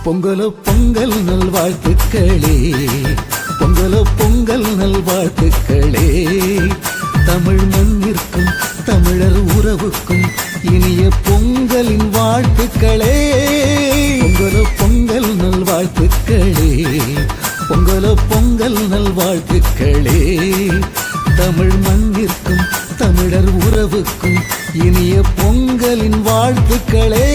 பொங்கலோ பொங்கல் நல்வாழ்த்துக்களே, பொங்கலோ பொங்கல் நல்வாழ்த்துக்களே. தமிழ் மண்ணிற்கும் தமிழர் உறவுக்கும் இனிய பொங்கலின் வாழ்த்துக்களே. பொங்கலோ பொங்கல் நல்வாழ்த்துக்களே, பொங்கலோ பொங்கல் நல்வாழ்த்துக்களே. தமிழ் மண்ணிற்கும் தமிழர் உறவுக்கும் இனிய பொங்கலின் வாழ்த்துக்களே.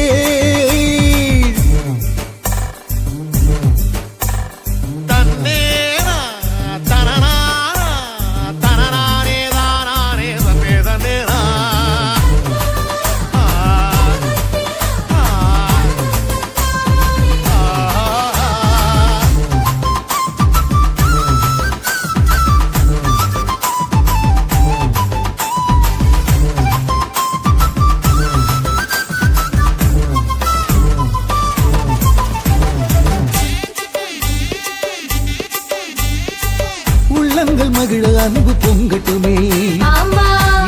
இல்லங்கள் மகிழ அன்பு பொங்கட்டுமே,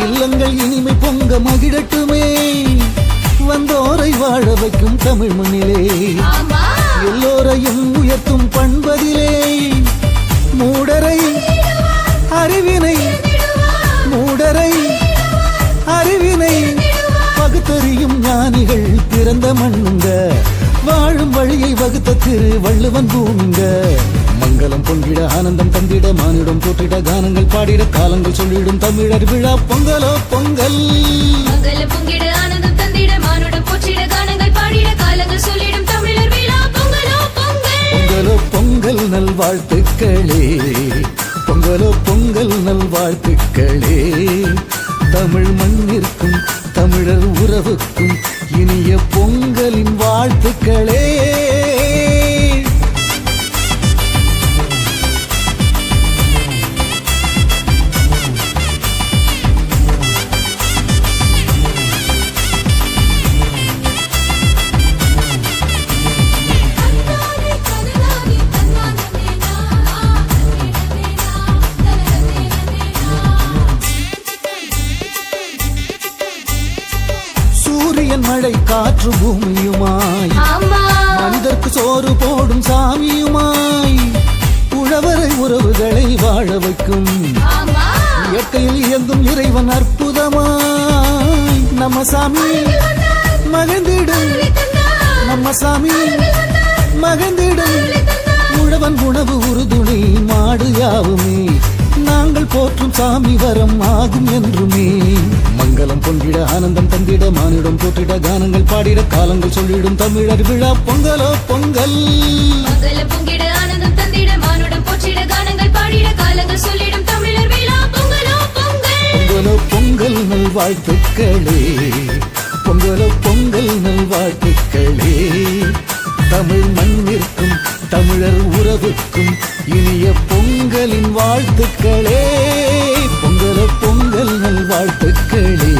இல்லங்கள் இனிமை பொங்க மகிழட்டுமே. வந்தோரை வாழ வைக்கும் தமிழ் மண்ணிலே, எல்லோரையும் உயர்த்தும் பண்பதிலே. மூடரை அறிவினை, மூடரை அறிவினை பகுத்தறியும் ஞானிகள் பிறந்த மண்ணுங்க. வாழும் வழியை வகுத்த திரு வள்ளுவன் பூமிங்க. மங்களம் பொங்கிட ஆனந்தம் தந்திட மானிடம் போற்றிட கானங்கள் பாடிட காலங்கள் சொல்லிடும் தமிழர் விழா பொங்கலோ பொங்கல். மங்களம் பொங்கிட ஆனந்தம் தந்திட மானிடம் போற்றிட கானங்கள் பாடிட காலங்கள் சொல்லிடும் தமிழர் விழா பொங்கலோ பொங்கல். பொங்கலோ பொங்கல் நல்வாழ்த்துக்களே, பொங்கலோ பொங்கல் நல்வாழ்த்துக்களே. தமிழ் மண்ணிற்கும் தமிழர் உறவுக்கும் இனிய பொங்கலின் வாழ்த்துக்களே. சூரியன் மழை காற்று பூமியுமாய், மனிதர்க்கு சோறு போடும் சாமியுமாய். உழவரை உறவுகளை வாழ வைக்கும் இயற்கையில் இயங்கும் இறைவன் அற்புதமாய். நம்ம சாமி மகிழ்ந்திடும், நம்ம சாமி மகிழ்ந்திடும். உழவன் உணவு உறுதுணை மாடு யாவுமே, நாங்கள் போற்றும் சாமி வரம் ஆகும் என்றுமே. மங்களம் பொங்கிட ஆனந்தம் தந்திட மானிடம் போற்றிட கானங்கள் பாடிட காலங்கள் சொல்லிடும் தமிழர் விழா பொங்கலோ பொங்கல். மங்களம் பொங்கிட ஆனந்தம் தந்திட மானிடம் போற்றிட கானங்கள் பாடிட காலங்கள் சொல்லிடும் தமிழர் விழா பொங்கலோ பொங்கல். பொங்கலோ பொங்கல் நல்வாழ்த்துக்களே, பொங்கலோ பொங்கல் நல்வாழ்த்துக்களே. தமிழ் மண்ணிற்கும் தமிழர் உறவுக்கும் இனிய பொங்கலின் வாழ்த்துக்களே. பொங்கலோ பொங்கல் நல்வாழ்த்துக்களே,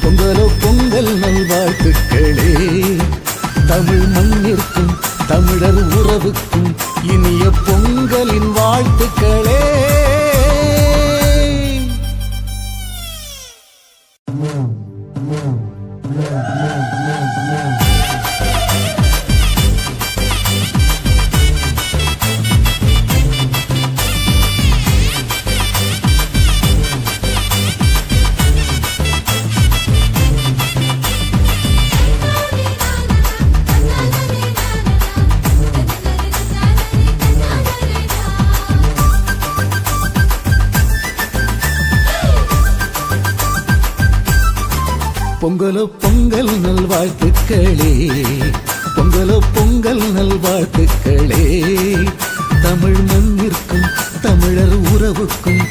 பொங்கலோ பொங்கல் நல்வாழ்த்துக்களே. தமிழ் மண்ணிற்கும் தமிழர் உறவுக்கும் இனிய பொங்கலின் வாழ்த்துக்களே. பொங்கலோ பொங்கல் நல்வாழ்த்துக்களே, பொங்கலோ பொங்கல் நல்வாழ்த்துக்களே. தமிழ் மண்ணிற்கும் தமிழர் உறவுக்கும்